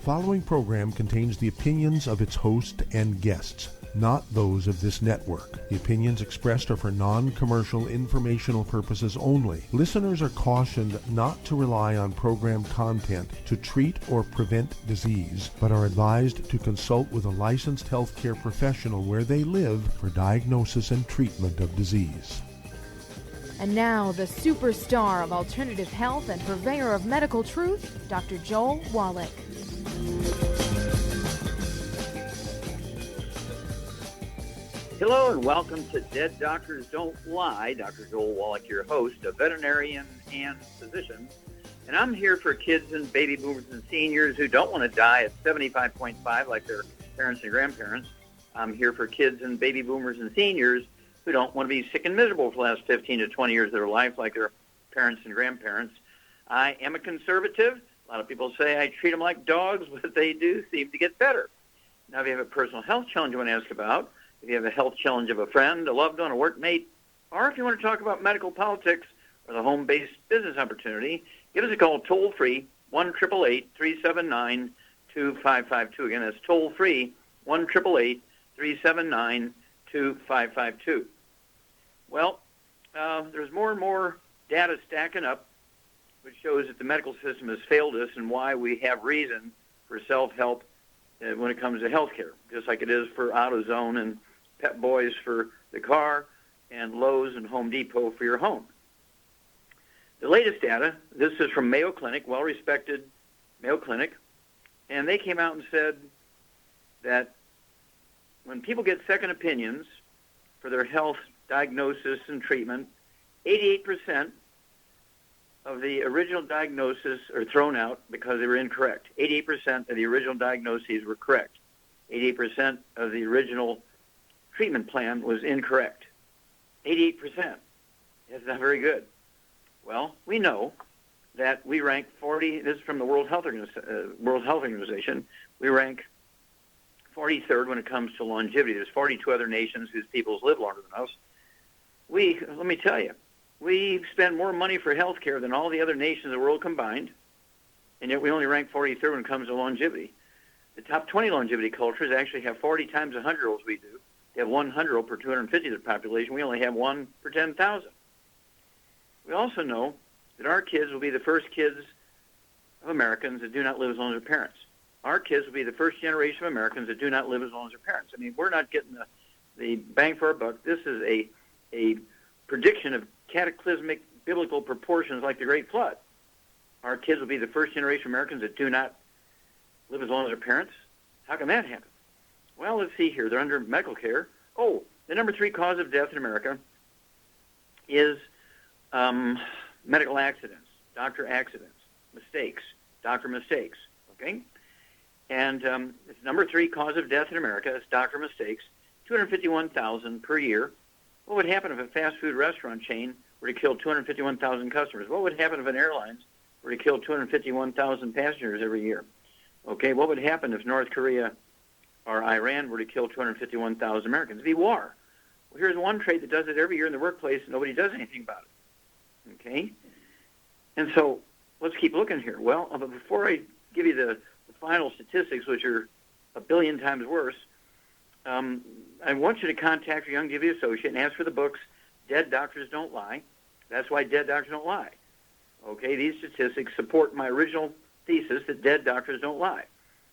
following program contains the opinions of its host and guests, not those of this network. The opinions expressed are for non-commercial informational purposes only. Listeners are cautioned not to rely on program content to treat or prevent disease, but are advised to consult with a licensed healthcare professional where they live for diagnosis and treatment of disease. And now, the superstar of alternative health and purveyor of medical truth, Dr. Joel Wallach. Hello and welcome to Dead Doctors Don't Lie. Dr. Joel Wallach, your host, a veterinarian and physician. And I'm here for kids and baby boomers and seniors who don't want to die at 75.5 like their parents and grandparents. I'm here for kids and baby boomers and seniors who don't want to be sick and miserable for the last 15 to 20 years of their life like their parents and grandparents. I am a conservative. A lot of people say I treat them like dogs, but they do seem to get better. Now, if you have a personal health challenge you want to ask about, if you have a health challenge of a friend, a loved one, a workmate, or if you want to talk about medical politics or the home-based business opportunity, give us a call toll-free, 1-888-379-2552. Again, that's toll-free, 1-888-379-2552. Well, there's more and more data stacking up, which shows that the medical system has failed us and why we have reason for self-help when it comes to healthcare, just like it is for AutoZone and Pep Boys for the car and Lowe's and Home Depot for your home. The latest data, this is from Mayo Clinic, well-respected Mayo Clinic, and they came out and said that when people get second opinions for their health diagnosis and treatment, 88% of the original diagnoses are thrown out because they were incorrect. 88% of the original diagnoses were correct. 88% of the original treatment plan was incorrect. 88%. That's not very good. Well, we know that we rank 40, this is from the World Health Organization, we rank 43rd when it comes to longevity. There's 42 other nations whose peoples live longer than us. Let me tell you, we spend more money for health care than all the other nations of the world combined, and yet we only rank 43rd when it comes to longevity. The top 20 longevity cultures actually have 40 times the 100-year-olds we do. They have 100 per 250 of the population. We only have 1 per 10,000. We also know that our kids will be the first kids of Americans that do not live as long as their parents. Our kids will be the first generation of Americans that do not live as long as their parents. I mean, we're not getting the bang for our buck. This is a prediction of cataclysmic biblical proportions like the Great Flood. Our kids will be the first generation of Americans that do not live as long as their parents. How can that happen? Well, let's see here. They're under medical care. Oh, the number 3 cause of death in America is medical accidents, doctor accidents, mistakes, doctor mistakes, okay? And it's number 3 cause of death in America is doctor mistakes, 251,000 per year. What would happen if a fast food restaurant chain were to kill 251,000 customers? What would happen if an airlines were to kill 251,000 passengers every year? Okay, what would happen if North Korea or Iran were to kill 251,000 Americans? It'd be war. Well, here's one trade that does it every year in the workplace, and nobody does anything about it. Okay? And so let's keep looking here. Well, before I give you the final statistics, which are a billion times worse, I want you to contact your young DV associate and ask for the books, Dead Doctors Don't Lie. That's why Dead Doctors Don't Lie. Okay, these statistics support my original thesis that dead doctors don't lie.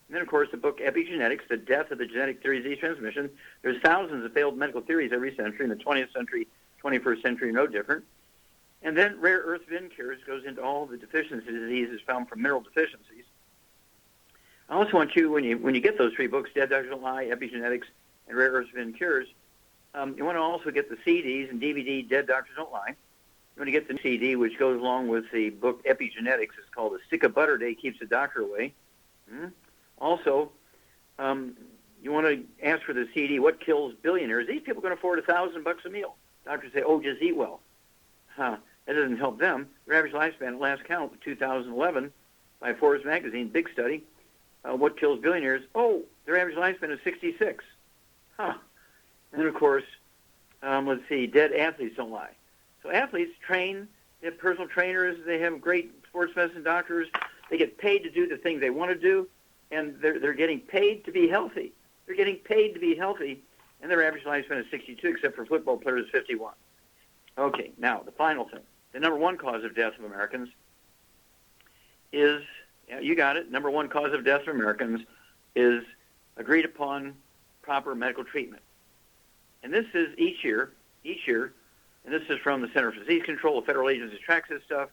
And then, of course, the book Epigenetics, The Death of the Genetic Theory of Disease Transmission. There's thousands of failed medical theories every century, and the 20th century, 21st century are no different. And then Rare Earth Vin Cures goes into all the deficiency diseases found from mineral deficiencies. I also want you, when you get those 3 books, Dead Doctors Don't Lie, Epigenetics, and Rare Earth Vin Cures, you want to also get the CDs and DVD, Dead Doctors Don't Lie. You want to get the CD, which goes along with the book Epigenetics. It's called A Stick of Butter Day Keeps the Doctor Away. Also, you want to ask for the CD, What Kills Billionaires? These people can afford $1,000 a meal. Doctors say, oh, just eat well. That doesn't help them. Their average lifespan at last count, 2011, by Forbes magazine, big study, What Kills Billionaires? Oh, their average lifespan is 66. And then, of course, let's see, Dead Athletes Don't Lie. So athletes train, they have personal trainers, they have great sports medicine doctors, they get paid to do the things they want to do, and they're getting paid to be healthy. They're getting paid to be healthy, and their average lifespan is 62, except for football players, 51. Okay, now the final thing. The number one cause of death of Americans is, you got it, number one cause of death of Americans is agreed upon proper medical treatment. And this is each year, and this is from the Center for Disease Control, the federal agency that tracks this stuff,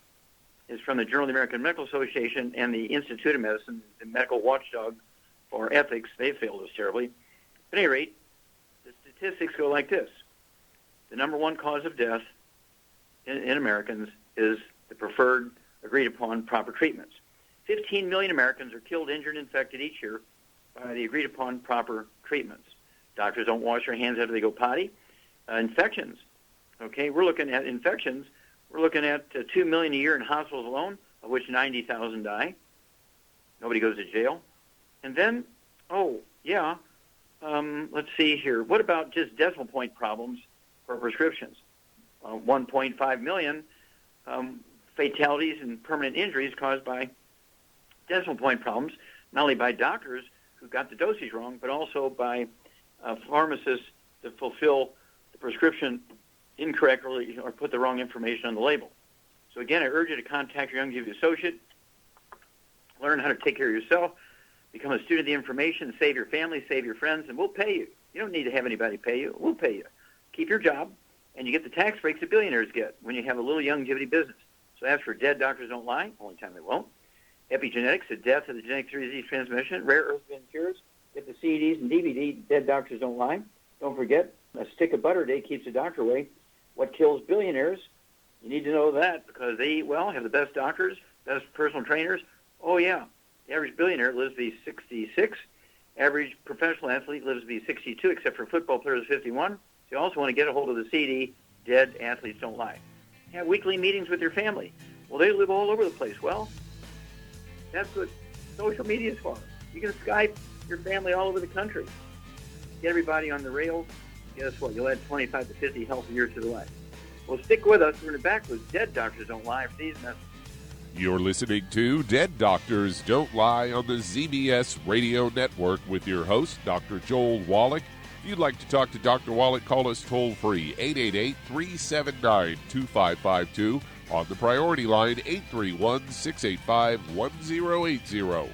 is from the Journal of the American Medical Association and the Institute of Medicine, the medical watchdog for ethics. They failed us terribly. At any rate, the statistics go like this. The number one cause of death in Americans is the preferred, agreed-upon proper treatments. 15 million Americans are killed, injured, and infected each year by the agreed-upon proper treatments. Doctors don't wash their hands after they go potty. Infections. Okay, we're looking at infections. We're looking at 2 million a year in hospitals alone, of which 90,000 die. Nobody goes to jail. And then, let's see here. What about just decimal point problems for prescriptions? 1.5 million fatalities and permanent injuries caused by decimal point problems, not only by doctors who got the dosage wrong, but also by pharmacists that fulfill the prescription incorrectly or put the wrong information on the label. So again, I urge you to contact your Youngevity associate, learn how to take care of yourself, become a student of the information, save your family, save your friends, and we'll pay you. You don't need to have anybody pay you. We'll pay you. Keep your job, and you get the tax breaks that billionaires get when you have a little Youngevity business. So as for Dead Doctors Don't Lie, only time they won't, epigenetics, the death of the genetic disease transmission, rare earth bin cures, get the CDs and DVD, Dead Doctors Don't Lie. Don't forget, a stick of butter a day keeps the doctor away. What kills billionaires? You need to know that because they, have the best doctors, best personal trainers. Oh, yeah. The average billionaire lives to be 66. Average professional athlete lives to be 62, except for football players, 51. So you also want to get a hold of the CD, Dead Athletes Don't Lie. Have weekly meetings with your family. Well, they live all over the place. Well, that's what social media is for. You can Skype your family all over the country. Get everybody on the rails. Guess what? You'll add 25 to 50 healthy years to the life. Well, stick with us. We're back with Dead Doctors Don't Lie for these messages. You're listening to Dead Doctors Don't Lie on the ZBS Radio Network with your host, Dr. Joel Wallach. If you'd like to talk to Dr. Wallach, call us toll-free, 888-379-2552. On the priority line, 831-685-1080.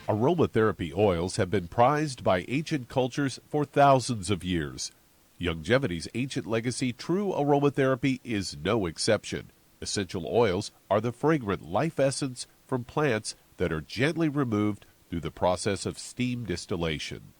Aromatherapy oils have been prized by ancient cultures for thousands of years. Youngevity's ancient legacy, true aromatherapy, is no exception. Essential oils are the fragrant life essence from plants that are gently removed through the process of steam distillation.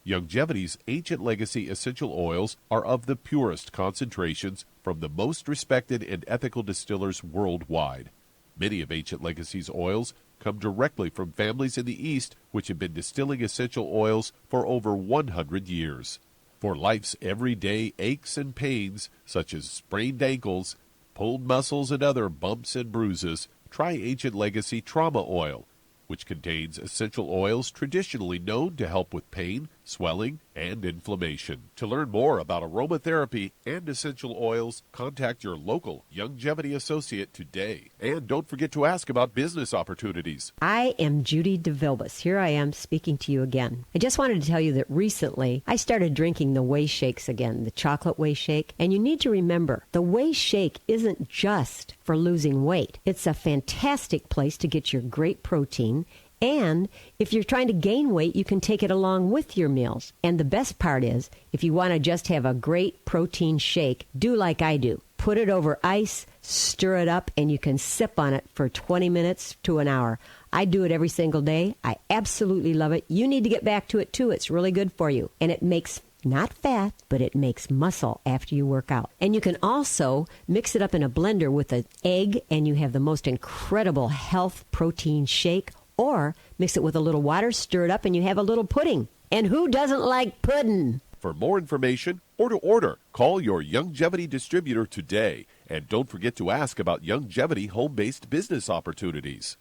Youngevity's ancient legacy essential oils are of the purest concentrations from the most respected and ethical distillers worldwide. Many of Ancient Legacy's oils come directly from families in the East which have been distilling essential oils for over 100 years. For life's everyday aches and pains, such as sprained ankles, pulled muscles, and other bumps and bruises, try Ancient Legacy Trauma Oil, which contains essential oils traditionally known to help with pain, swelling, and inflammation. To learn more about aromatherapy and essential oils, contact your local Youngevity associate today. And don't forget to ask about business opportunities. I am Judy DeVilbus. Here I am speaking to you again. I just wanted to tell you that recently I started drinking the Whey Shakes again, the chocolate Whey Shake. And you need to remember, the Whey Shake isn't just for losing weight. It's a fantastic place to get your great protein. And if you're trying to gain weight, you can take it along with your meals. And the best part is, if you want to just have a great protein shake, do like I do. Put it over ice, stir it up, and you can sip on it for 20 minutes to an hour. I do it every single day. I absolutely love it. You need to get back to it, too. It's really good for you. And it makes not fat, but it makes muscle after you work out. And you can also mix it up in a blender with an egg, and you have the most incredible health protein shake. Or mix it with a little water, stir it up, and you have a little pudding. And who doesn't like pudding? For more information or to order, call your Youngevity distributor today. And don't forget to ask about Youngevity home-based business opportunities.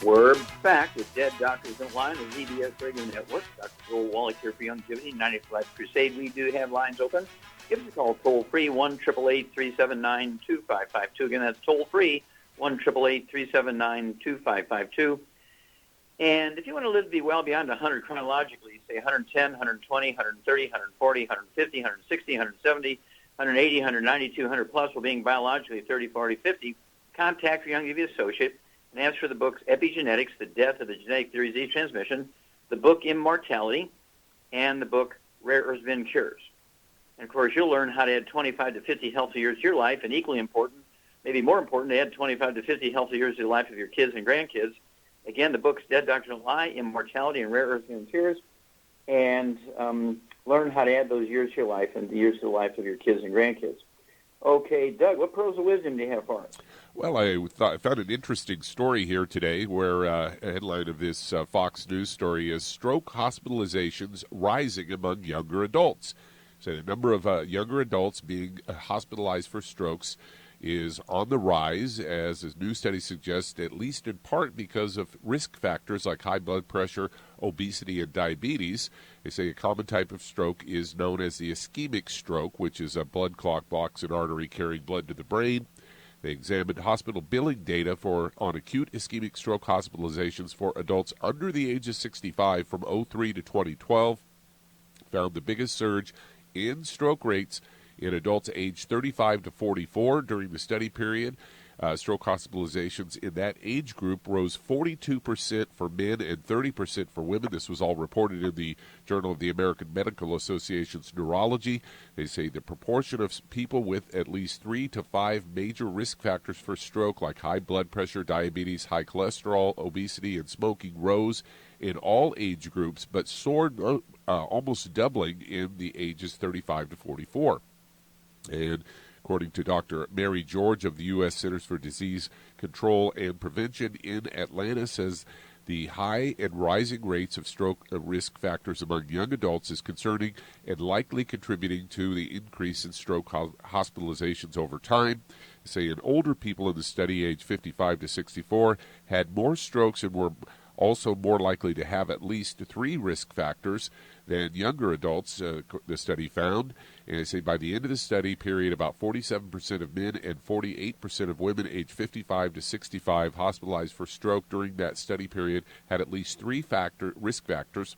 We're back with Dead Doctors Don't Lie on the ZBS Radio Network. Dr. Joel Wallach here for Youngevity, 90th Life Crusade. We do have lines open. Give us a call toll-free, 1-888-379-2552. Again, that's toll-free, 1-888-379-2552. And if you want to live to be well beyond 100 chronologically, say 110, 120, 130, 140, 150, 160, 170, 180, 190, 200 plus, while being biologically 30, 40, 50, contact your Youngevity associate and ask for the books Epigenetics, The Death of the Genetic Theory of Disease Transmission, the book Immortality, and the book Rare Earths Bin Cures. And, of course, you'll learn how to add 25 to 50 healthy years to your life, and equally important, maybe more important, to add 25 to 50 healthy years to the life of your kids and grandkids. Again, the books Dead Doctors Don't Lie, Immortality, and Rare Earths Bin Cures, and learn how to add those years to your life and the years to the life of your kids and grandkids. Okay, Doug, what pearls of wisdom do you have for us? Well, I found an interesting story here today where a headline of this Fox News story is Stroke Hospitalizations Rising Among Younger Adults. So the number of younger adults being hospitalized for strokes is on the rise, as a new study suggests, at least in part because of risk factors like high blood pressure, obesity, and diabetes. They say a common type of stroke is known as the ischemic stroke, which is a blood clot blocks an artery carrying blood to the brain. They examined hospital billing data on acute ischemic stroke hospitalizations for adults under the age of 65 from 2003 to 2012, found the biggest surge in stroke rates in adults aged 35 to 44 during the study period. Stroke hospitalizations in that age group rose 42% for men and 30% for women. This was all reported in the Journal of the American Medical Association's Neurology. They say the proportion of people with at least 3 to 5 major risk factors for stroke, like high blood pressure, diabetes, high cholesterol, obesity, and smoking, rose in all age groups, but soared almost doubling in the ages 35 to 44. And according to Dr. Mary George of the U.S. Centers for Disease Control and Prevention in Atlanta, says the high and rising rates of stroke risk factors among young adults is concerning and likely contributing to the increase in stroke hospitalizations over time. They say in older people in the study, age 55 to 64, had more strokes and were also more likely to have at least 3 risk factors than younger adults, the study found. And they say by the end of the study period, about 47% of men and 48% of women aged 55 to 65 hospitalized for stroke during that study period had at least 3 risk factors,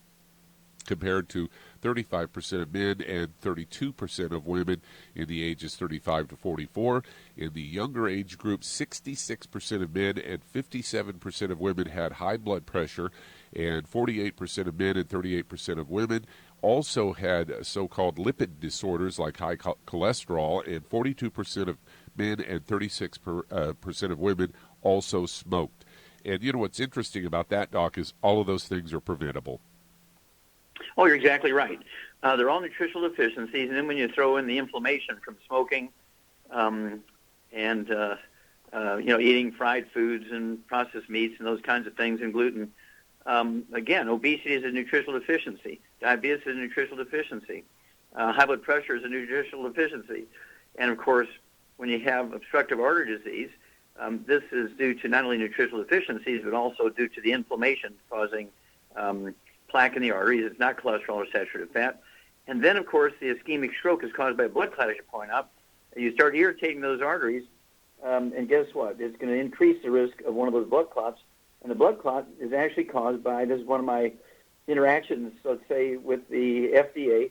compared to 35% of men and 32% of women in the ages 35 to 44. In the younger age group, 66% of men and 57% of women had high blood pressure, and 48% of men and 38% of women also had so-called lipid disorders like high cholesterol, and 42% of men and 36% of women also smoked. And you know what's interesting about that, Doc, is all of those things are preventable. Oh, you're exactly right. They're all nutritional deficiencies, and then when you throw in the inflammation from smoking and eating fried foods and processed meats and those kinds of things, and gluten, again, obesity is a nutritional deficiency. Diabetes is a nutritional deficiency. High blood pressure is a nutritional deficiency. And, of course, when you have obstructive artery disease, this is due to not only nutritional deficiencies, but also due to the inflammation causing plaque in the arteries. It's not cholesterol or saturated fat. And then, of course, the ischemic stroke is caused by blood clot, as you point out. You start irritating those arteries, and guess what? It's going to increase the risk of one of those blood clots. And the blood clot is actually caused by, this is one of my interactions, let's say, with the FDA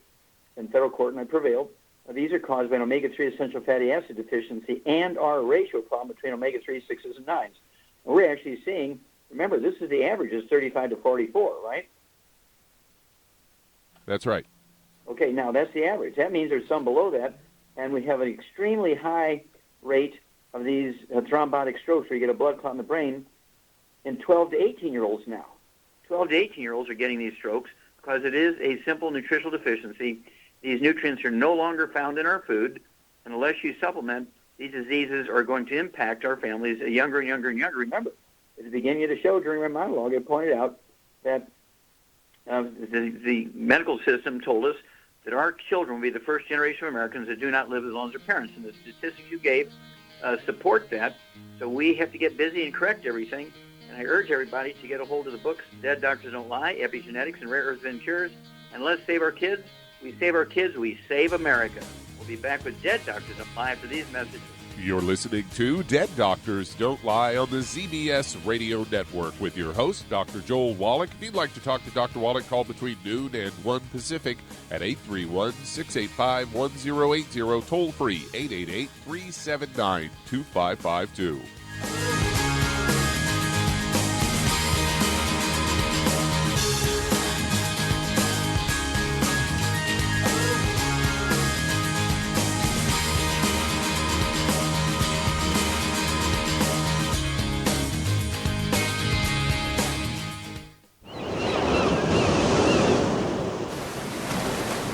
in federal court, and I prevailed. These are caused by an omega-3 essential fatty acid deficiency and our ratio problem between omega-3, 6s, and 9s. And we're actually seeing, remember, this is the average is 35 to 44, right? That's right. Okay, now that's the average. That means there's some below that, and we have an extremely high rate of these thrombotic strokes where you get a blood clot in the brain in 12 to 18-year-olds now. 12 to 18-year-olds are getting these strokes because it is a simple nutritional deficiency. These nutrients are no longer found in our food, and unless you supplement, these diseases are going to impact our families younger and younger and younger. Remember, at the beginning of the show during my monologue, I pointed out that the medical system told us that our children will be the first generation of Americans that do not live as long as their parents. And the statistics you gave support that. So we have to get busy and correct everything. And I urge everybody to get a hold of the books, Dead Doctors Don't Lie, Epigenetics, and Rare Earths and Cures. And let's save our kids. We save our kids. We save America. We'll be back with Dead Doctors Don't Lie after these messages. You're listening to Dead Doctors Don't Lie on the ZBS Radio Network with your host, Dr. Joel Wallach. If you'd like to talk to Dr. Wallach, call between noon and 1 Pacific at 831-685-1080, toll free 888-379-2552.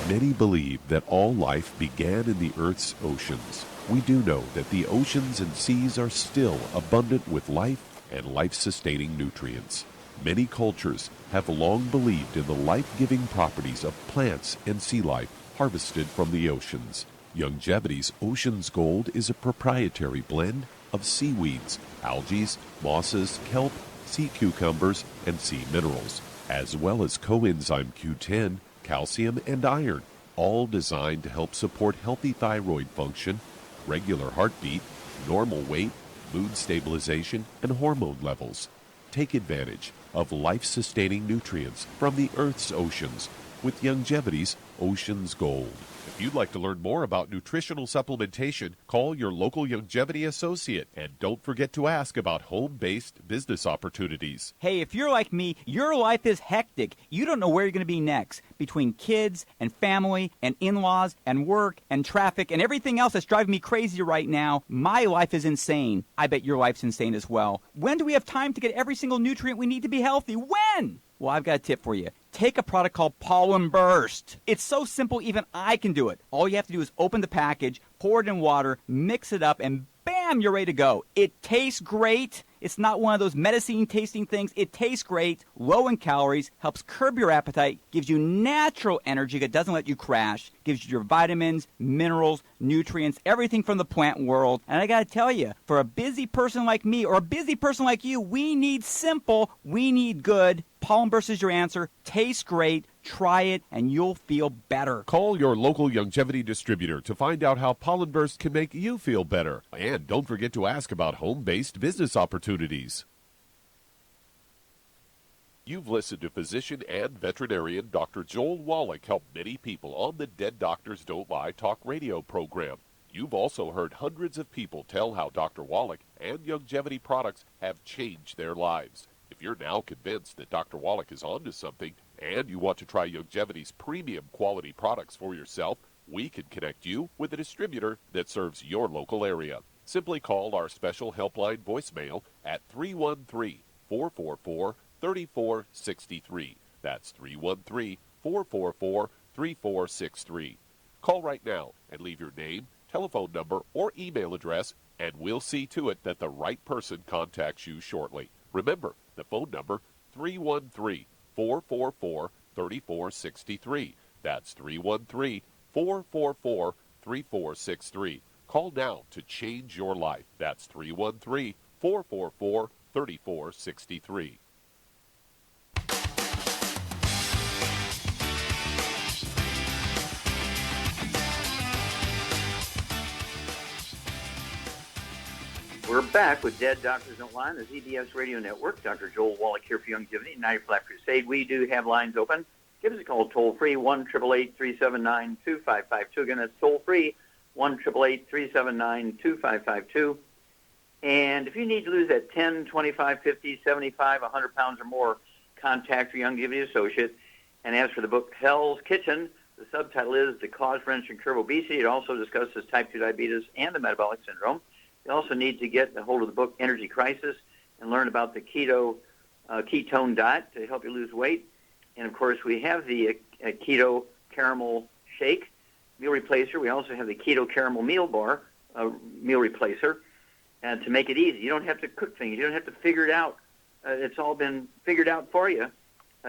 Many believe that all life began in the Earth's oceans. We do know that the oceans and seas are still abundant with life and life-sustaining nutrients. Many cultures have long believed in the life-giving properties of plants and sea life harvested from the oceans. Youngevity's Ocean's Gold is a proprietary blend of seaweeds, algae, mosses, kelp, sea cucumbers, and sea minerals, as well as coenzyme Q10, calcium, and iron, all designed to help support healthy thyroid function, regular heartbeat, normal weight, mood stabilization, and hormone levels. Take advantage of life-sustaining nutrients from the Earth's oceans with Youngevity's Ocean's Gold. If you'd like to learn more about nutritional supplementation, call your local Youngevity associate, and don't forget to ask about home-based business opportunities. Hey, if you're like me, your life is hectic. You don't know where you're going to be next. Between kids and family and in-laws and work and traffic and everything else that's driving me crazy right now, my life is insane. I bet your life's insane as well. When do we have time to get every single nutrient we need to be healthy? When? Well, I've got a tip for you. Take a product called Pollen Burst. It's so simple, even I can do it. All you have to do is open the package, pour it in water, mix it up, and bam, you're ready to go. It tastes great. It's not one of those medicine-tasting things. It tastes great, low in calories, helps curb your appetite, gives you natural energy that doesn't let you crash, gives you your vitamins, minerals, nutrients, everything from the plant world. And I got to tell you, for a busy person like me or a busy person like you, we need simple, we need good. Pollen Burst is your answer. Tastes great. Try it, and you'll feel better. Call your local Youngevity distributor to find out how Pollen Burst can make you feel better. And don't forget to ask about home-based business opportunities. You've listened to physician and veterinarian Dr. Joel Wallach help many people on the Dead Doctors Don't Lie talk radio program. You've also heard hundreds of people tell how Dr. Wallach and Youngevity products have changed their lives. If you're now convinced that Dr. Wallach is onto something and you want to try Youngevity's premium quality products for yourself, we can connect you with a distributor that serves your local area. Simply call our special helpline voicemail at 313-444-3463. That's 313-444-3463. Call right now and leave your name, telephone number, or email address, and we'll see to it that the right person contacts you shortly. Remember, the phone number, 313-444-3463. That's 313-444-3463. Call now to change your life. That's 313-444-3463. We're back with Dead Doctors Don't Lie on the ZBS Radio Network. Dr. Joel Wallach here for Youngevity, 90 Flat Crusade. We do have lines open. Give us a call toll-free, 1-888-379-2552. Again, that's toll-free, 1-888-379-2552. And if you need to lose that 10, 25, 50, 75, 100 pounds or more, contact your Youngevity associate. And as for the book Hell's Kitchen, the subtitle is The Cause, Prevention, and Cure of Obesity. It also discusses type 2 diabetes and the metabolic syndrome. You also need to get a hold of the book Energy Crisis and learn about the ketone diet to help you lose weight. And, of course, we have the keto caramel shake meal replacer. We also have the keto caramel meal bar meal replacer to make it easy. You don't have to cook things. You don't have to figure it out. It's all been figured out for you.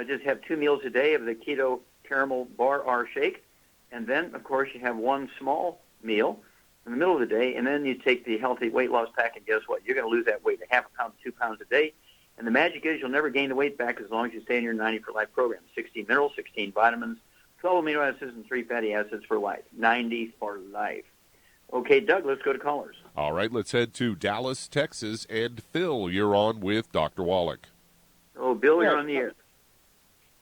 Just have 2 meals a day of the keto caramel bar or shake. And then, of course, you have one small meal in the middle of the day, and then you take the healthy weight loss pack, and guess what? You're going to lose that weight, 0.5 pound to 2 pounds a day. And the magic is you'll never gain the weight back as long as you stay in your 90 for life program. 16 minerals, 16 vitamins, 12 amino acids, and 3 fatty acids for life. 90 for life. Okay, Doug, let's go to callers. All right, let's head to Dallas, Texas. And Phil, you're on with Dr. Wallach. Oh, Bill, you're on the air.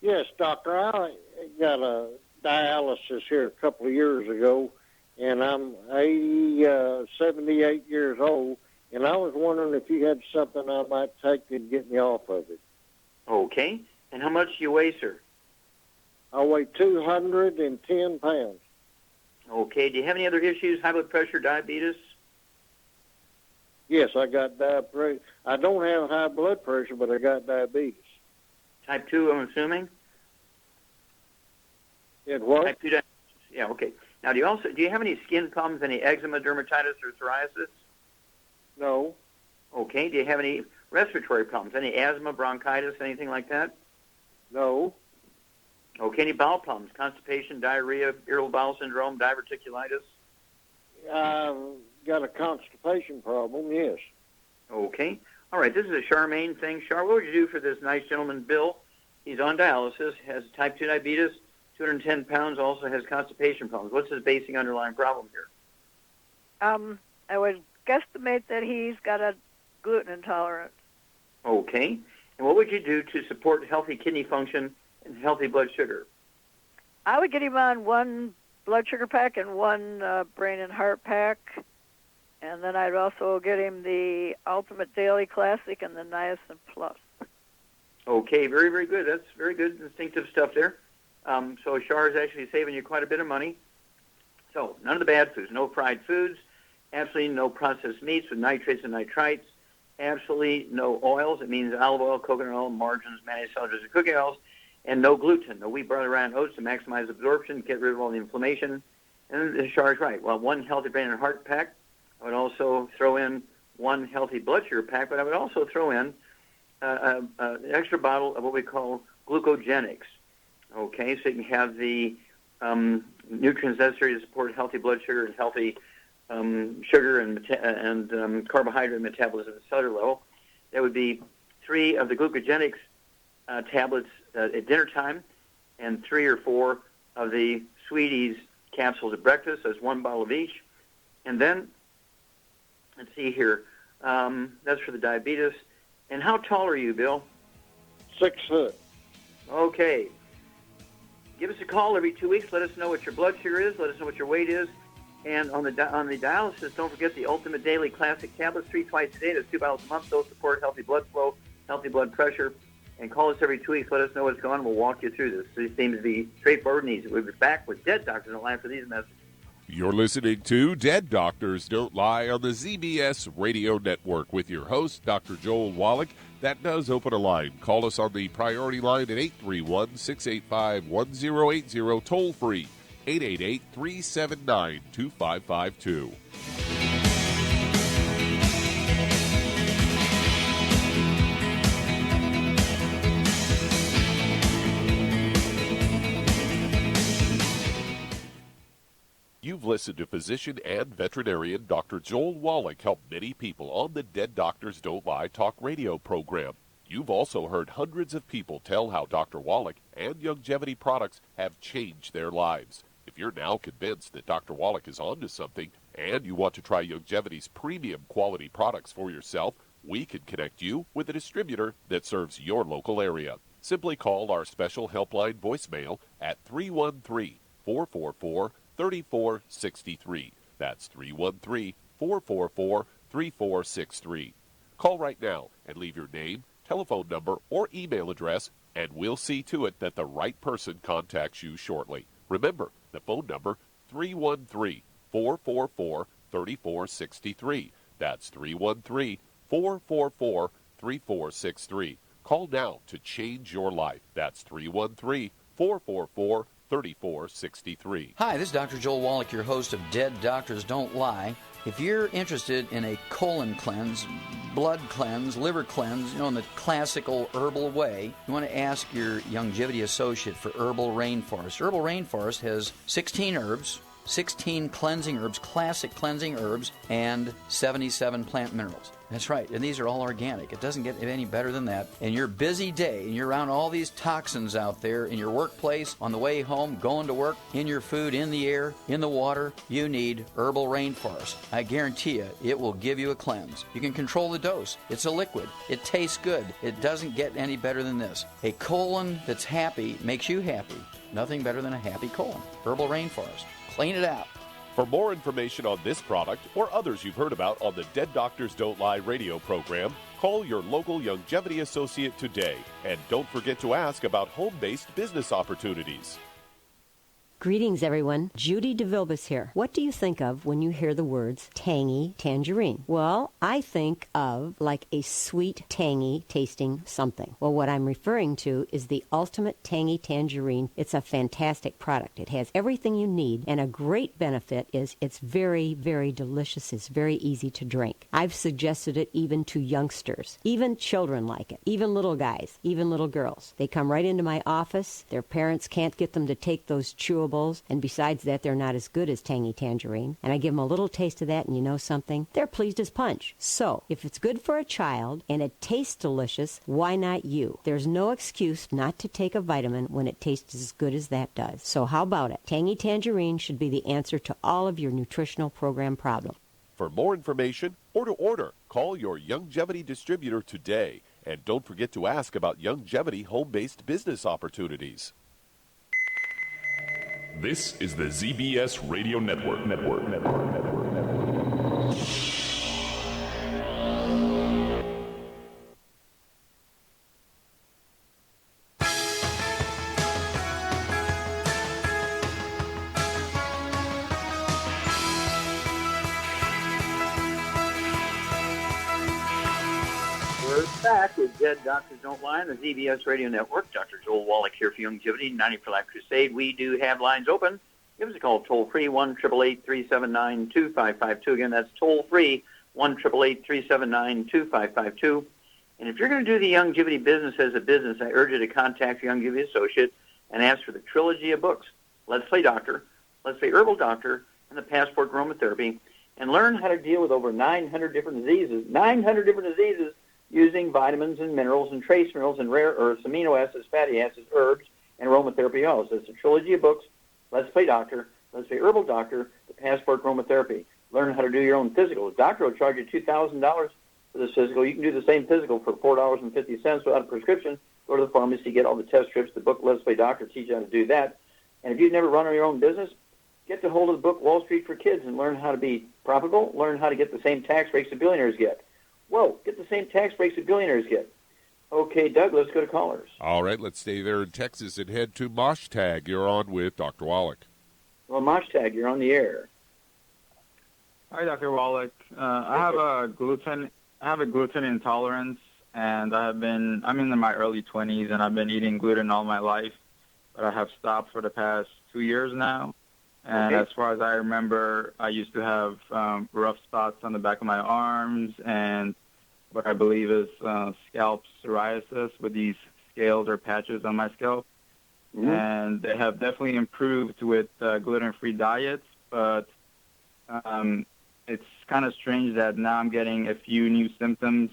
Yes, doctor. I got a dialysis here a couple of years ago, and I'm 78 years old, and I was wondering if you had something I might take to get me off of it. Okay. And how much do you weigh, sir? I weigh 210 pounds. Okay. Do you have any other issues, high blood pressure, diabetes? Yes, I got diabetes. I don't have high blood pressure, but I got diabetes. Type 2, I'm assuming? It what? Type 2 diabetes. Yeah, okay. Now, do you have any skin problems, any eczema, dermatitis, or psoriasis? No. Okay. Do you have any respiratory problems, any asthma, bronchitis, anything like that? No. Okay. Any bowel problems, constipation, diarrhea, irritable bowel syndrome, diverticulitis? I've got a constipation problem, yes. Okay. All right. This is a Charmaine thing. Char, what would you do for this nice gentleman, Bill? He's on dialysis, has type 2 diabetes, 210 pounds, also has constipation problems. What's his basic underlying problem here? I would guesstimate that he's got a gluten intolerance. Okay. And what would you do to support healthy kidney function and healthy blood sugar? I would get him on one blood sugar pack and one brain and heart pack. And then I'd also get him the Ultimate Daily Classic and the Niacin Plus. Okay, very, very good. That's very good, instinctive stuff there. So Char is actually saving you quite a bit of money. So none of the bad foods, no fried foods, absolutely no processed meats with nitrates and nitrites, absolutely no oils. It means olive oil, coconut oil, margarines, mayonnaise, cellulose, and cooking oils, and no gluten, no wheat, barley, rye, and oats to maximize absorption, get rid of all the inflammation. And Char is right. Well, one healthy brain and heart pack. I would also throw in one healthy blood sugar pack, but I would also throw in an extra bottle of what we call glucogenics. Okay, so you can have the nutrients necessary to support healthy blood sugar and healthy sugar and carbohydrate metabolism at the cellular level. That would be 3 of the glucogenics tablets at dinner time and 3 or 4 of the Sweeties capsules at breakfast. That's 1 bottle of each. And then, let's see here, that's for the diabetes. And how tall are you, Bill? 6 foot. Okay. Give us a call every 2 weeks. Let us know what your blood sugar is. Let us know what your weight is. And on the dialysis, don't forget the Ultimate Daily Classic tablets, 3 twice a day. That's 2 bottles a month. Those support healthy blood flow, healthy blood pressure. And call us every 2 weeks. Let us know what's going on. We'll walk you through this. These seems to be straightforward and easy. We'll be back with Dead Doctors Don't Lie for these messages. You're listening to Dead Doctors Don't Lie on the ZBS Radio Network with your host, Dr. Joel Wallach. That does open a line. Call us on the priority line at 831-685-1080, toll free, 888-379-2552. You've listened to physician and veterinarian Dr. Joel Wallach help many people on the Dead Doctors Don't Lie talk radio program. You've also heard hundreds of people tell how Dr. Wallach and Youngevity products have changed their lives. If you're now convinced that Dr. Wallach is onto something and you want to try Youngevity's premium quality products for yourself, we can connect you with a distributor that serves your local area. Simply call our special helpline voicemail at 313-444-3463. That's 313-444-3463. Call right now and leave your name, telephone number, or email address, and we'll see to it that the right person contacts you shortly. Remember, the phone number, 313-444-3463. That's 313-444-3463. Call now to change your life. That's 313-444-3463. Hi, this is Dr. Joel Wallach, your host of Dead Doctors Don't Lie. If you're interested in a colon cleanse, blood cleanse, liver cleanse, in the classical herbal way, you want to ask your Youngevity associate for Herbal Rainforest. Herbal Rainforest has 16 herbs, 16 cleansing herbs, classic cleansing herbs, and 77 plant minerals. That's right, and these are all organic. It doesn't get any better than that. In your busy day, and you're around all these toxins out there in your workplace, on the way home, going to work, in your food, in the air, in the water, you need Herbal Rainforest. I guarantee you, it will give you a cleanse. You can control the dose. It's a liquid. It tastes good. It doesn't get any better than this. A colon that's happy makes you happy. Nothing better than a happy colon. Herbal Rainforest. Clean it out. For more information on this product or others you've heard about on the Dead Doctors Don't Lie radio program, call your local Longevity associate today. And don't forget to ask about home-based business opportunities. Greetings, everyone. Judy DeVilbus here. What do you think of when you hear the words tangy tangerine? Well, I think of like a sweet, tangy tasting something. Well, what I'm referring to is the Ultimate Tangy Tangerine. It's a fantastic product. It has everything you need, and a great benefit is it's very, very delicious. It's very easy to drink. I've suggested it even to youngsters. Even children like it. Even little guys. Even little girls. They come right into my office. Their parents can't get them to take those chewable, and besides that, they're not as good as Tangy Tangerine. And I give them a little taste of that, and you know something? They're pleased as punch. So, if it's good for a child and it tastes delicious, why not you? There's no excuse not to take a vitamin when it tastes as good as that does. So how about it? Tangy Tangerine should be the answer to all of your nutritional program problems. For more information or to order, call your Longevity distributor today. And don't forget to ask about Longevity home-based business opportunities. This is the ZBS Radio Network. We're back with Dead Doctors Don't Lie on the ZBS Radio Network. Dr. Joel Wallach here for Longevity, 90 for Life Crusade. We do have lines open. Give us a call toll-free, 1-888-379-2552. Again, that's toll-free, 1-888-379-2552. And if you're going to do the Longevity business as a business, I urge you to contact your Longevity associate and ask for the trilogy of books, Let's Play Doctor, Let's Play Herbal Doctor, and the Passport Aromatherapy, and learn how to deal with over 900 different diseases, using vitamins and minerals and trace minerals and rare earths, amino acids, fatty acids, herbs, and aromatherapy oils. It's a trilogy of books, Let's Play Doctor, Let's Play Herbal Doctor, the Passport Aromatherapy. Learn how to do your own physical. The doctor will charge you $2,000 for this physical. You can do the same physical for $4.50 without a prescription. Go to the pharmacy, get all the test strips. The book, Let's Play Doctor, teach you how to do that. And if you've never run your own business, get the hold of the book, Wall Street for Kids, and learn how to be profitable, learn how to get the same tax breaks that billionaires get. Whoa, get the same tax breaks that billionaires get. Okay, Doug, let's go to callers. All right, let's stay there in Texas and head to Moshtag. You're on with Dr. Wallach. Well, Moshtag, you're on the air. Hi, Dr. Wallach. I have a gluten intolerance, and I'm in my early 20s, and I've been eating gluten all my life, but I have stopped for the past 2 years now. And as far as I remember, I used to have rough spots on the back of my arms and what I believe is scalp psoriasis with these scales or patches on my scalp. Mm-hmm. And they have definitely improved with gluten-free diets, but it's kind of strange that now I'm getting a few new symptoms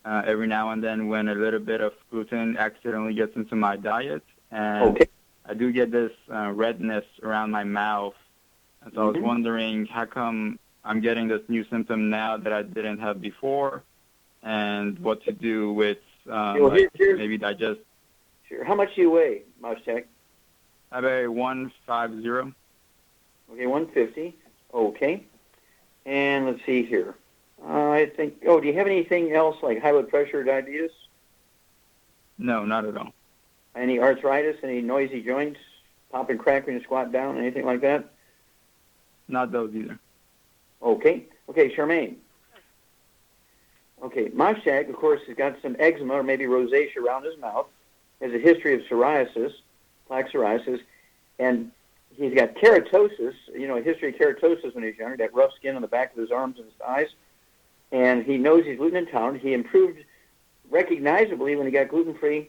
every now and then when a little bit of gluten accidentally gets into my diet. And I do get this redness around my mouth. And so I was wondering how come I'm getting this new symptom now that I didn't have before, and what to do with maybe digest. Sure. How much do you weigh, Moshtag? I weigh 150. Okay, 150. Okay. And let's see here. I think, do you have anything else like high blood pressure or diabetes? No, not at all. Any arthritis, any noisy joints, pop and crack when you squat down, anything like that? Not those either. Okay, Charmaine. Okay, Moshtag, of course, has got some eczema or maybe rosacea around his mouth, has a history of psoriasis, plaque psoriasis, and he's got keratosis, a history of keratosis when he was younger, that rough skin on the back of his arms and his thighs, and he knows he's gluten intolerant. He improved recognizably when he got gluten-free,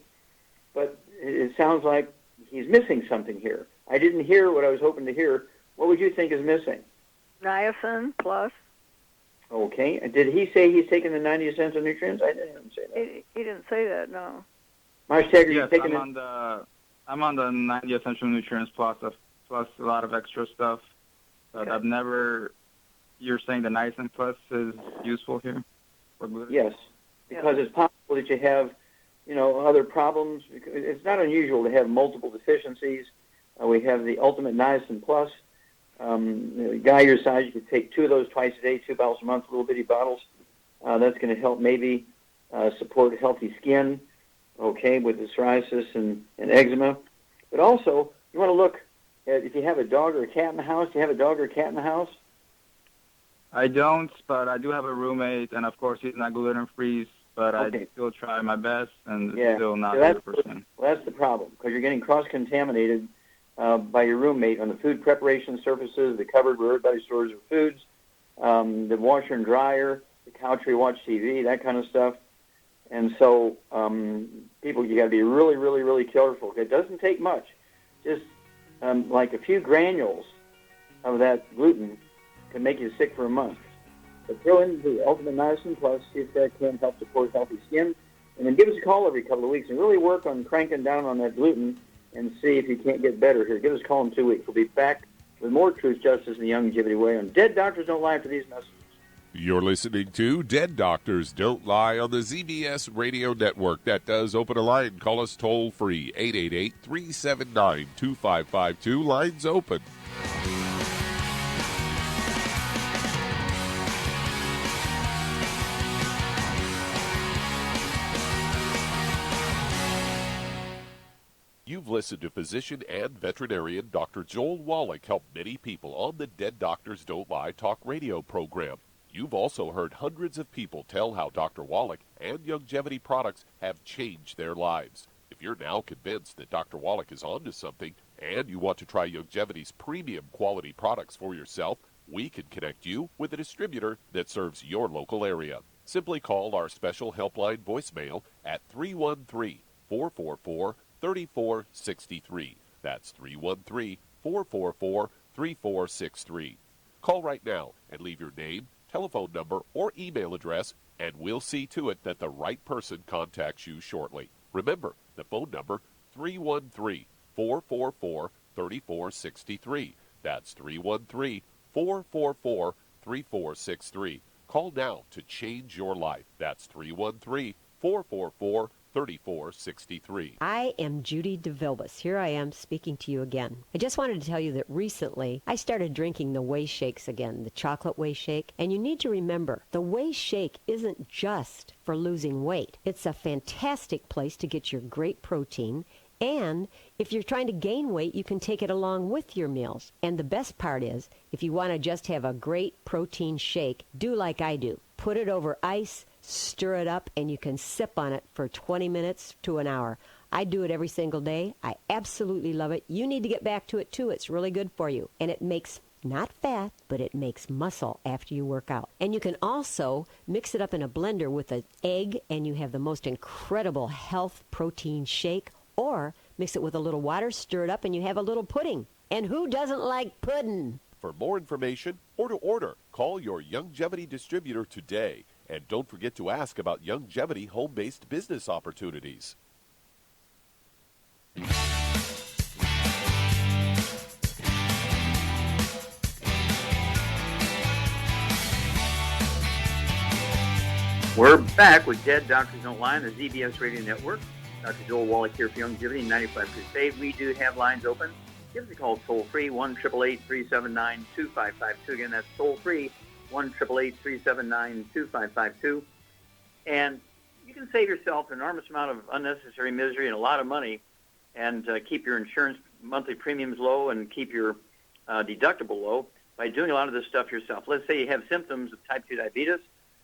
but it sounds like he's missing something here. I didn't hear what I was hoping to hear What would you think is missing? Niacin plus. Okay. Did he say he's taking the 90 essential nutrients? I didn't say that. He didn't say that, no. Marsh Taggart, Yes, taking I'm on the 90 essential nutrients plus a lot of extra stuff. But Okay. I've never. You're saying the niacin plus is useful here for gluten? Yes, because it's possible that you have, other problems. It's not unusual to have multiple deficiencies. We have the Ultimate Niacin Plus. A guy your size, you could take 2 of those twice a day, 2 bottles a month, little bitty bottles. That's going to help maybe support healthy skin, okay, with the psoriasis and eczema. But also, you want to look at if you have a dog or a cat in the house. Do you have a dog or a cat in the house? I don't, but I do have a roommate, and of course he's not gluten-free, but Okay. I still try my best, and Yeah. it's still not So 100%. Well, that's the problem, because you're getting cross-contaminated by your roommate on the food preparation surfaces, the cupboard where everybody stores their foods, the washer and dryer, the couch where you watch TV, that kind of stuff. And so people, you got to be really, really, really careful. It doesn't take much. Just like a few granules of that gluten can make you sick for a month. But throw in the Ultimate Niacin Plus, see if that can help support healthy skin. And then give us a call every couple of weeks and really work on cranking down on that gluten and see if you can't get better here. Give us a call in 2 weeks. We'll be back with more Truth, Justice, and the Longevity Way on Dead Doctors Don't Lie for these messages. You're listening to Dead Doctors Don't Lie on the ZBS Radio Network. That does open a line. Call us toll free, 888-379-2552. Lines open. You've listened to physician and veterinarian Dr. Joel Wallach help many people on the Dead Doctors Don't Lie talk radio program. You've also heard hundreds of people tell how Dr. Wallach and Longevity products have changed their lives. If you're now convinced that Dr. Wallach is onto something and you want to try Longevity's premium quality products for yourself, we can connect you with a distributor that serves your local area. Simply call our special helpline voicemail at 313-444-3463. That's 313-444-3463. Call right now and leave your name, telephone number, or email address, and we'll see to it that the right person contacts you shortly. Remember, the phone number, 313-444-3463. That's 313-444-3463. Call now to change your life. That's 313-444-3463. I am Judy DeVilbus. Here I am speaking to you again. I just wanted to tell you that recently I started drinking the whey shakes again, the chocolate whey shake. And you need to remember, the whey shake isn't just for losing weight. It's a fantastic place to get your great protein. And if you're trying to gain weight, you can take it along with your meals. And the best part is, if you want to just have a great protein shake, do like I do. Put it over ice, stir it up, and you can sip on it for 20 minutes to an hour. I do it every single day. I absolutely love it. You need to get back to it, too. It's really good for you. And it makes not fat, but it makes muscle after you work out. And you can also mix it up in a blender with an egg, and you have the most incredible health protein shake. Or mix it with a little water, stir it up, and you have a little pudding. And who doesn't like pudding? For more information or to order, call your Longevity distributor today. And don't forget to ask about Longevity home-based business opportunities. We're back with Dead Doctors Don't Lie on the ZBS Radio Network. Dr. Joel Wallach here for Longevity 95 Crusade. We do have lines open. Give us a call toll-free, 1-888-379-2552. Again, that's toll-free, 1-888-379-2552. And you can save yourself an enormous amount of unnecessary misery and a lot of money and keep your insurance monthly premiums low and keep your deductible low by doing a lot of this stuff yourself. Let's say you have symptoms of type 2 diabetes.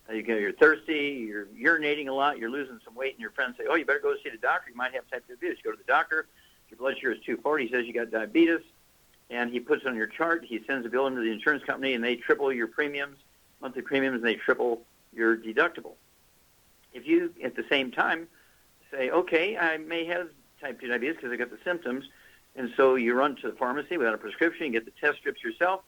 You're thirsty, you're urinating a lot, you're losing some weight, and your friends say, oh, you better go see the doctor. You might have type 2 diabetes. You go to the doctor, your blood sugar is 240. He says you got diabetes, and he puts it on your chart. He sends a bill into the insurance company, and they triple your premiums, monthly premiums, and they triple your deductible. If you, at the same time, say, okay, I may have type 2 diabetes because I got the symptoms, And so you run to the pharmacy without a prescription, you get the test strips yourself,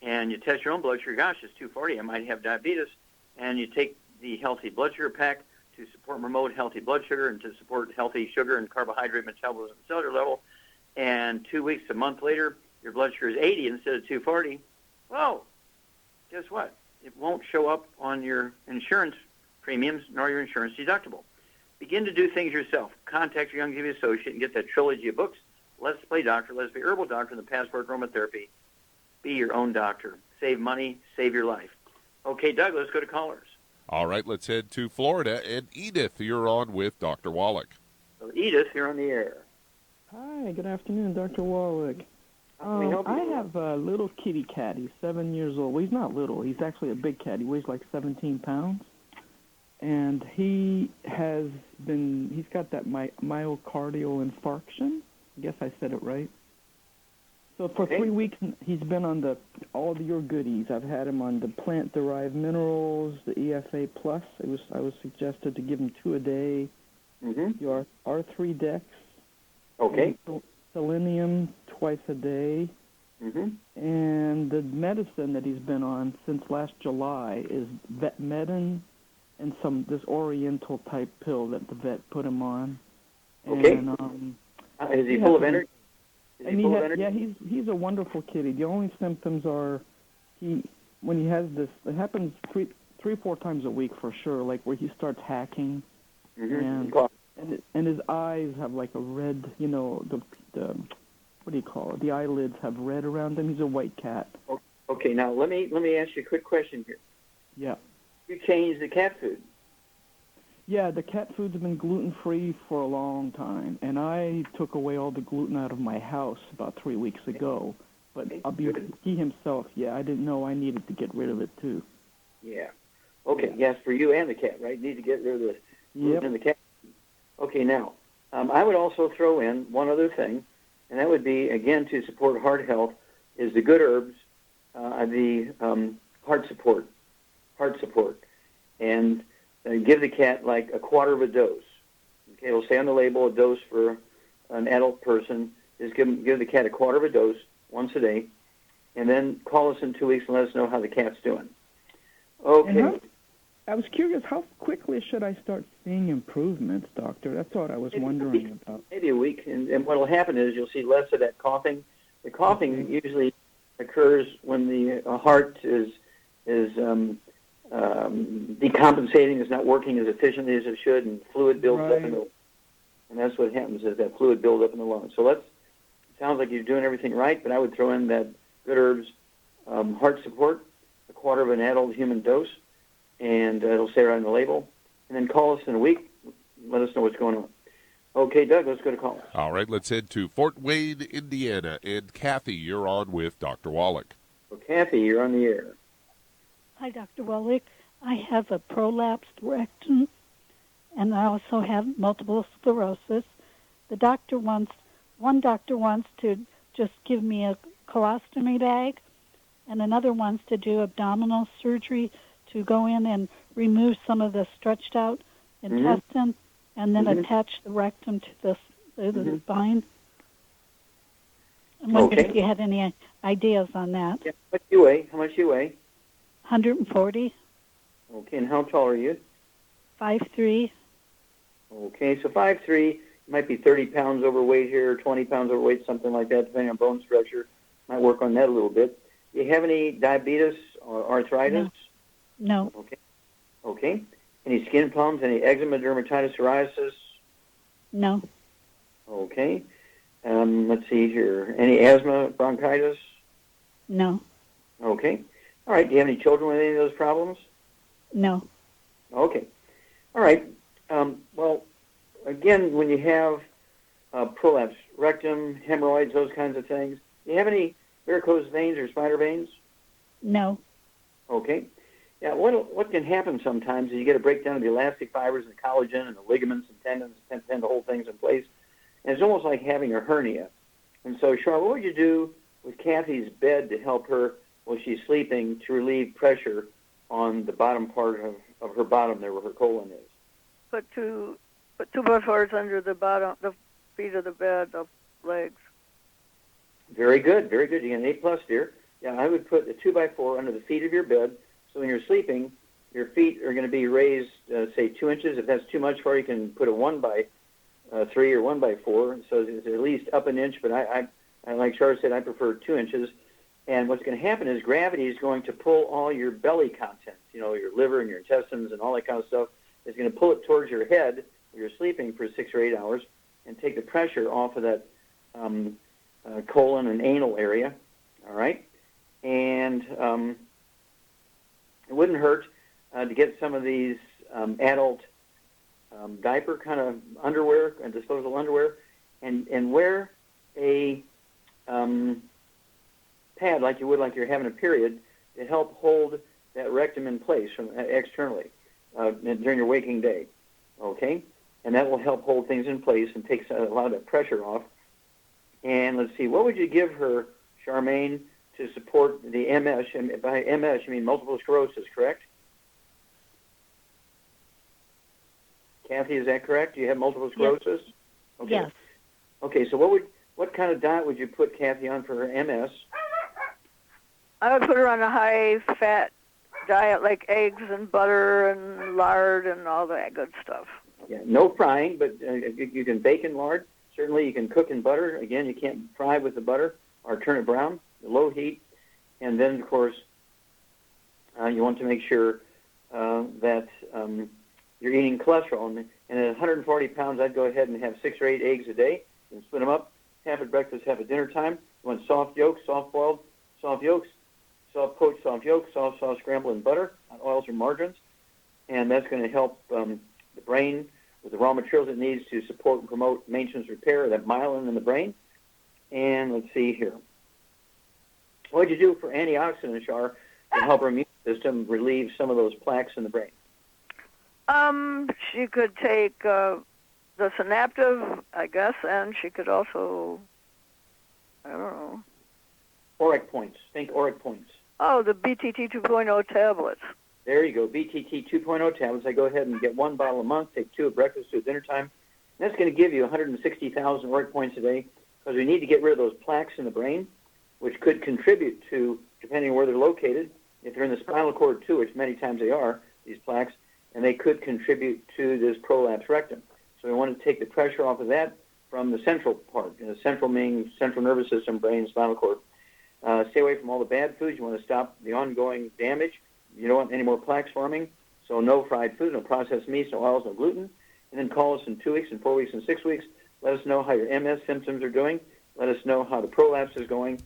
and you test your own blood sugar. Gosh, it's 240. I might have diabetes. And you take the healthy blood sugar pack to support promote healthy blood sugar and to support healthy sugar and carbohydrate metabolism at cellular level. And 2 weeks, a month later, your blood sugar is 80 instead of 240. Whoa, guess what? It won't show up on your insurance premiums nor your insurance deductible. Begin to do things yourself. Contact your Youngevity associate and get that trilogy of books, Let's Play Doctor, Let's Be Herbal Doctor, and the Passport Aromatherapy. Be your own doctor. Save money, save your life. Okay, Doug, let's go to callers. All right, let's head to Florida. And Edith, you're on with Dr. Wallach. So Edith, you're on the air. Hi, good afternoon, Dr. Wallach. How can we help you? I have a little kitty cat. He's 7 years old. Well, he's not little. He's actually a big cat. He weighs like 17 pounds. And he's got that myocardial infarction. I guess I said it right. So for 3 weeks, he's been on all of your goodies. I've had him on the plant-derived minerals, the EFA Plus. I was suggested to give him 2 a day. Your R3 Dex. Okay. Selenium twice a day. And the medicine that he's been on since last July is Vetmedin and this Oriental type pill that the vet put him on. Okay. And, is he full of energy? Yeah, he's a wonderful kitty. The only symptoms are when he has this, it happens 3-4 times a week for sure, like where he starts hacking, and his eyes have like a red, the what do you call it? The eyelids have red around them. He's a white cat. Okay, now let me ask you a quick question here. Yeah. You changed the cat food. Yeah, the cat food's been gluten-free for a long time, and I took away all the gluten out of my house about 3 weeks ago. But he himself, I didn't know I needed to get rid of it too. Yeah. Okay, yes, for you and the cat, right? You need to get rid of the gluten in the cat. Okay, now, I would also throw in one other thing, and that would be, again, to support heart health, is the good herbs, the heart support. And give the cat like a quarter of a dose. Okay, it'll say on the label a dose for an adult person. Just give the cat a quarter of a dose once a day, and then call us in 2 weeks and let us know how the cat's doing. Okay. I was curious, how quickly should I start seeing improvements, Doctor? That's what I was wondering about. Maybe a week, and what will happen is you'll see less of that coughing. The coughing usually occurs when the heart is decompensating, is not working as efficiently as it should, and fluid builds up and that's what happens, is that fluid builds up in the lungs. So sounds like you're doing everything right, but I would throw in that good herbs heart support, a quarter of an adult human dose, and it'll say right on the label, and then call us in a week, let us know what's going on. Okay, Doug, let's go to callers. All right, let's head to Fort Wayne, Indiana, and Kathy, you're on with Dr. Wallach. Well, Kathy, you're on the air. Hi, Dr. Wallach. I have a prolapsed rectum, and I also have multiple sclerosis. One doctor wants to just give me a colostomy bag, and another wants to do abdominal surgery to go in and remove some of the stretched out intestine and then attach the rectum to the spine. I'm wondering if you had any ideas on that. Yeah. How much you weigh? 140. Okay, and how tall are you? 5'3". Okay, so 5'3", you might be 30 pounds overweight here, or 20 pounds overweight, something like that, depending on bone structure. Might work on that a little bit. Do you have any diabetes or arthritis? No. Okay. Any skin problems, any eczema, dermatitis, psoriasis? No. Okay. Let's see here. Any asthma, bronchitis? No. Okay. All right. Do you have any children with any of those problems? No. Okay. All right. Well, again, when you have prolapse, rectum, hemorrhoids, those kinds of things, do you have any varicose veins or spider veins? No. Okay. Yeah, what can happen sometimes is you get a breakdown of the elastic fibers and the collagen and the ligaments and tendons tend to hold things in place. And it's almost like having a hernia. And so, Charlotte, what would you do with Kathy's bed to help her while she's sleeping to relieve pressure on the bottom part of her bottom there where her colon is? Put two by fours under the bottom, the feet of the bed, the legs. Very good, very good. You get an A+, dear. Yeah, I would put a 2x4 under the feet of your bed, so when you're sleeping, your feet are going to be raised, say, 2 inches. If that's too much for you, you can put a 1x3 or 1x4, so it's at least up an inch, but I like Charles said, I prefer 2 inches. And what's going to happen is gravity is going to pull all your belly contents, your liver and your intestines and all that kind of stuff. It's going to pull it towards your head where you're sleeping for 6 or 8 hours and take the pressure off of that colon and anal area, all right? And it wouldn't hurt to get some of these adult diaper kind of underwear and disposable underwear and wear a pad like you would like you're having a period to help hold that rectum in place from externally during your waking day, okay? And that will help hold things in place and take a lot of that pressure off. And let's see, what would you give her, Charmaine, to support the MS? And by MS, you mean multiple sclerosis, correct? Kathy, is that correct? Do you have multiple sclerosis? Yes. Okay. Yes. Okay, so what kind of diet would you put Kathy on for her MS? I would put her on a high-fat diet like eggs and butter and lard and all that good stuff. Yeah, no frying, but you can bake in lard. Certainly you can cook in butter. Again, you can't fry with the butter or turn it brown, low heat. And then, of course, you want to make sure that you're eating cholesterol. And at 140 pounds, I'd go ahead and have 6 or 8 eggs a day and split them up, half at breakfast, half at dinner time. You want soft yolks, soft-boiled, soft yolks, soft-poached soft yolks, soft scrambled in butter, not oils or margarines. And that's going to help the brain with the raw materials it needs to support and promote maintenance repair of that myelin in the brain. And let's see here. What would you do for antioxidants, Char, to help her immune system relieve some of those plaques in the brain? She could take the Synaptive, I guess, and she could also, I don't know. Auric points. Think auric points. Oh, the BTT 2.0 tablets. There you go, BTT 2.0 tablets. I go ahead and get 1 bottle a month, take 2 at breakfast, 2 at dinner time. And that's going to give you 160,000 auric points a day because we need to get rid of those plaques in the brain, which could contribute to, depending on where they're located, if they're in the spinal cord too, which many times they are, these plaques, and they could contribute to this prolapse rectum. So we want to take the pressure off of that from the central part. Central meaning central nervous system, brain, spinal cord. Stay away from all the bad foods. You want to stop the ongoing damage. You don't want any more plaques forming. So no fried food, no processed meats, no oils, no gluten. And then call us in 2 weeks, and 4 weeks, and 6 weeks. Let us know how your MS symptoms are doing. Let us know how the prolapse is going.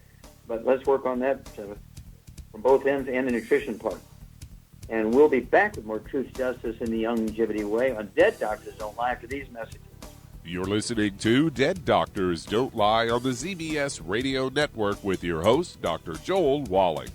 But let's work on that from both ends and the nutrition part. And we'll be back with more Truth, Justice, in the Longevity Way on Dead Doctors Don't Lie after these messages. You're listening to Dead Doctors Don't Lie on the ZBS Radio Network with your host, Dr. Joel Wallach.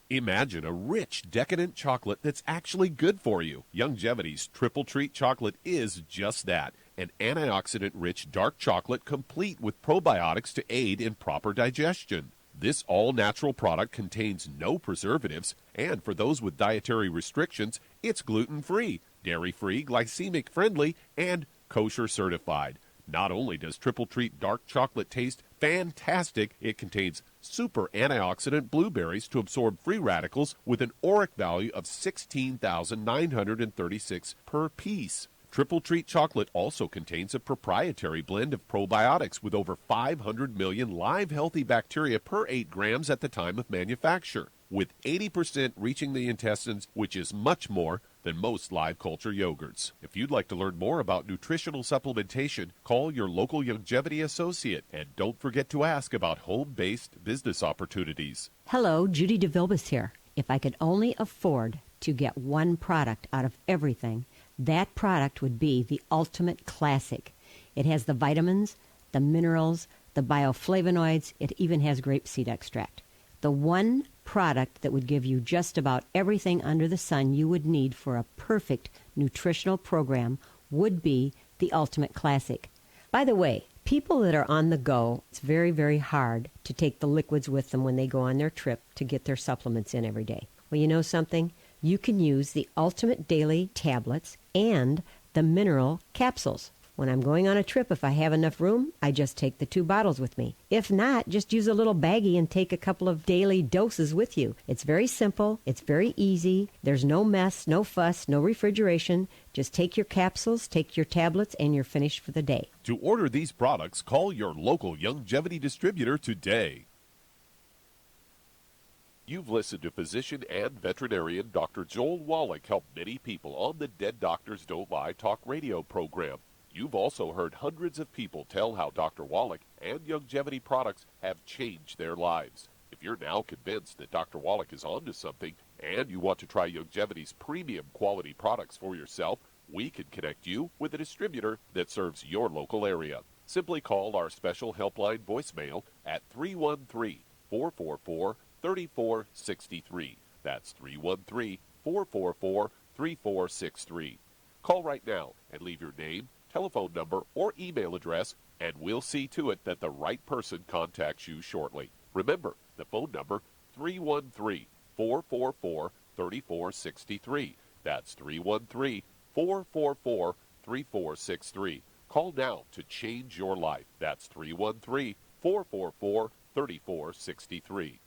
Imagine a rich, decadent chocolate that's actually good for you. Youngevity's Triple Treat chocolate is just that, an antioxidant-rich dark chocolate complete with probiotics to aid in proper digestion. This all-natural product contains no preservatives, and for those with dietary restrictions, it's gluten-free, dairy-free, glycemic-friendly, and kosher certified. Not only does Triple Treat dark chocolate taste fantastic, it contains super antioxidant blueberries to absorb free radicals with an auric value of 16,936 per piece. Triple Treat chocolate also contains a proprietary blend of probiotics with over 500 million live healthy bacteria per 8 grams at the time of manufacture, with 80% reaching the intestines, which is much more than most live culture yogurts. If you'd like to learn more about nutritional supplementation, call your local Youngevity associate, and don't forget to ask about home-based business opportunities. Hello, Judy DeVilbus here. if I could only afford to get one product out of everything, that product would be the Ultimate Classic. It has the vitamins, the minerals, the bioflavonoids. It even has grapeseed extract. The one product that would give you just about everything under the sun you would need for a perfect nutritional program would be the Ultimate Classic. By the way, people that are on the go, it's very, very hard to take the liquids with them when they go on their trip to get their supplements in every day. Well, you know something? You can use the Ultimate Daily tablets and the mineral capsules. When I'm going on a trip, if I have enough room, I just take the 2 bottles with me. If not, just use a little baggie and take a couple of daily doses with you. It's very simple. It's very easy. There's no mess, no fuss, no refrigeration. Just take your capsules, take your tablets, and you're finished for the day. To order these products, call your local Youngevity distributor today. You've listened to physician and veterinarian Dr. Joel Wallach help many people on the Dead Doctors Don't Lie talk radio program. You've also heard hundreds of people tell how Dr. Wallach and Youngevity products have changed their lives. If you're now convinced that Dr. Wallach is onto something and you want to try Youngevity's premium quality products for yourself, we can connect you with a distributor that serves your local area. Simply call our special helpline voicemail at 313-444-3463. That's 313-444-3463. Call right now and leave your name, telephone number, or email address, and we'll see to it that the right person contacts you shortly. Remember, the phone number, 313-444-3463. That's 313-444-3463. Call now to change your life. That's 313-444-3463.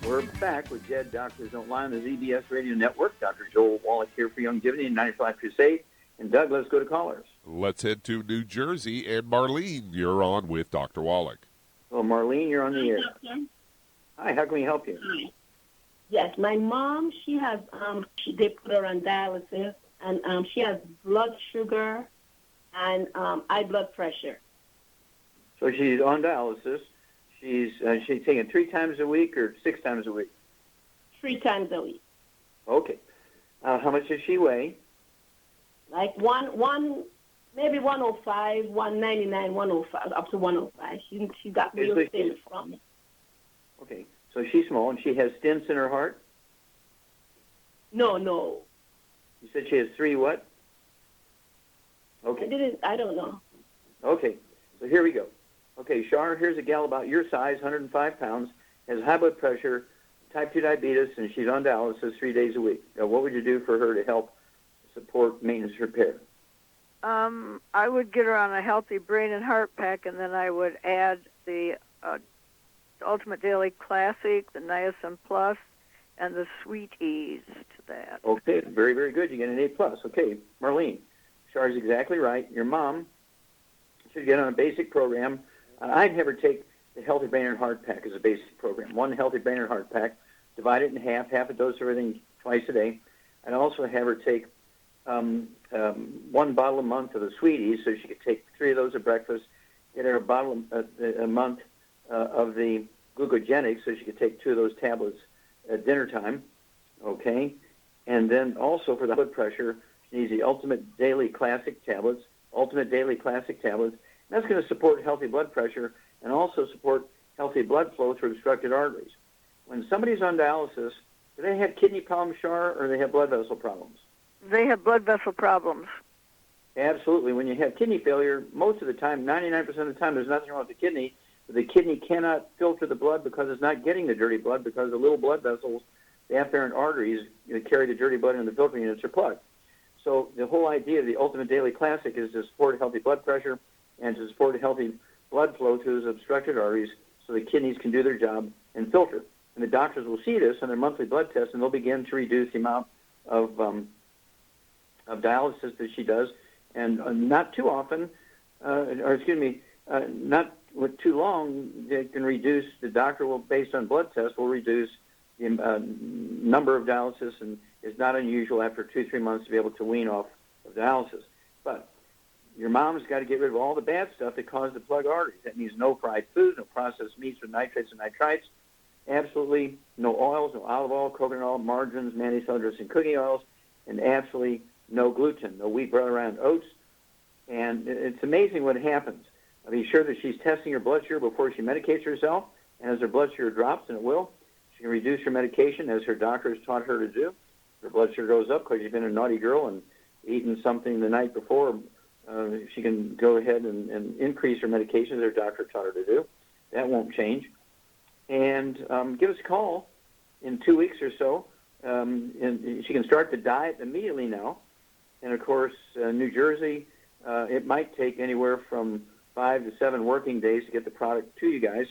We're back with Dead Doctors Don't Lie on the ZBS Radio Network. Dr. Joel Wallach here for Youngevity and 95 Crusade. And Doug, let's go to callers. Let's head to New Jersey. And Marlene, you're on with Dr. Wallach. Well, Marlene, you're on the air. Doctor. Hi, how can we help you? Hi. Yes, my mom, she has, they put her on dialysis, and she has blood sugar and high blood pressure. So she's on dialysis. She's taking it 3 times a week or 6 times a week? 3 times a week. Okay. How much does she weigh? Like maybe 105, 199, 105, up to 105. She got real thin from it. Okay. So she's small, and she has stents in her heart? No. You said she has 3 what? Okay. I don't know. Okay. So here we go. Okay, Shar, here's a gal about your size, 105 pounds, has high blood pressure, type 2 diabetes, and she's on dialysis 3 days a week. Now, what would you do for her to help support maintenance repair? I would get her on a healthy brain and heart pack, and then I would add the Ultimate Daily Classic, the Niacin Plus, and the Sweeties to that. Okay, very, very good. You get an A+. Okay, Marlene, Char's exactly right. Your mom should get on a basic program. I'd have her take the Healthy Brain and Heart Pack as a basic program. 1 Healthy Brain and Heart Pack, divide it in half a dose of everything twice a day. I'd also have her take 1 bottle a month of the Sweeties, so she could take 3 of those at breakfast. Get her a bottle a month of the glucogenics, so she could take 2 of those tablets at dinner time. Okay? And then also for the blood pressure, she needs the Ultimate Daily Classic tablets. Ultimate Daily Classic tablets. And that's going to support healthy blood pressure and also support healthy blood flow through obstructed arteries. When somebody's on dialysis, do they have kidney problems, Shar, or do they have blood vessel problems? They have blood vessel problems. Absolutely. When you have kidney failure, most of the time, 99% of the time, there's nothing wrong with the kidney. But the kidney cannot filter the blood because it's not getting the dirty blood because the little blood vessels, the afferent arteries that carry the dirty blood in the filtering units are plugged. So the whole idea of the Ultimate Daily Classic is to support healthy blood pressure and to support healthy blood flow through those obstructed arteries so the kidneys can do their job and filter. And the doctors will see this on their monthly blood tests, and they'll begin to reduce the amount of dialysis that she does. And not too often, not with too long, they can reduce, the doctor will, based on blood tests, will reduce the number of dialysis, and it's not unusual after 2-3 months to be able to wean off of dialysis. But your mom's got to get rid of all the bad stuff that caused the plugged arteries. That means no fried foods, no processed meats with nitrates and nitrites, absolutely no oils, no olive oil, coconut oil, margarines, mayonnaise, and cooking oils, and absolutely no gluten, no wheat, bread, and oats. And it's amazing what happens. Be sure that she's testing her blood sugar before she medicates herself, and as her blood sugar drops, and it will, she can reduce her medication as her doctor has taught her to do. Her blood sugar goes up because she's been a naughty girl and eaten something the night before. She can go ahead and increase her medication as her doctor taught her to do. That won't change. And give us a call in 2 weeks or so. And she can start the diet immediately now. And, of course, New Jersey, it might take anywhere from 5 to 7 working days to get the product to you guys,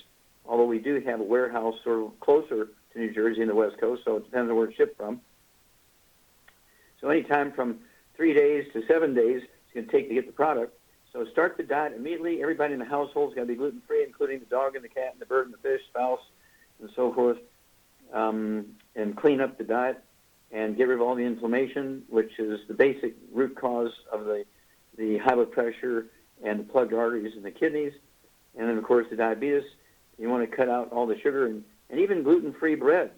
although we do have a warehouse sort of closer to New Jersey in the West Coast, so it depends on where it's shipped from. So anytime from 3 days to 7 days it's going to take to get the product. So start the diet immediately. Everybody in the household is going to be gluten-free, including the dog and the cat and the bird and the fish, spouse, and so forth, and clean up the diet and get rid of all the inflammation, which is the basic root cause of the high blood pressure and the plugged arteries in the kidneys. And then, of course, the diabetes. You want to cut out all the sugar and even gluten-free bread.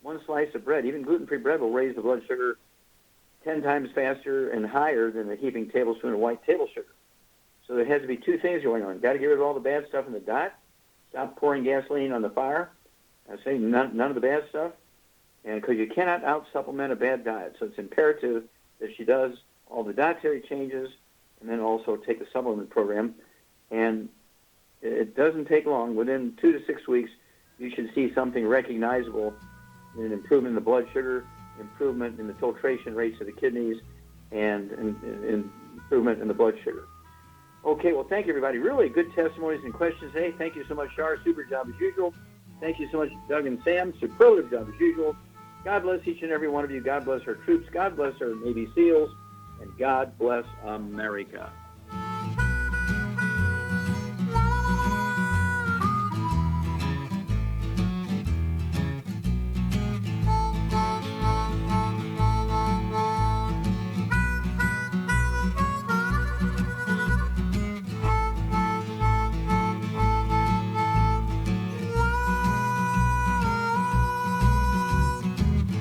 One slice of bread, even gluten-free bread, will raise the blood sugar 10 times faster and higher than a heaping tablespoon of white table sugar. So there has to be two things going on. Got to get rid of all the bad stuff in the diet. Stop pouring gasoline on the fire. I say none of the bad stuff. And because you cannot out-supplement a bad diet. So it's imperative that she does all the dietary changes and then also take the supplement program. And it doesn't take long. Within 2 to 6 weeks, you should see something recognizable in an improvement in the blood sugar, improvement in the filtration rates of the kidneys, and improvement in the blood sugar. Okay, well, thank you, everybody. Really good testimonies and questions today. Thank you so much, Shar. Super job as usual. Thank you so much, Doug and Sam. Superlative job as usual. God bless each and every one of you. God bless our troops. God bless our Navy SEALs. And God bless America.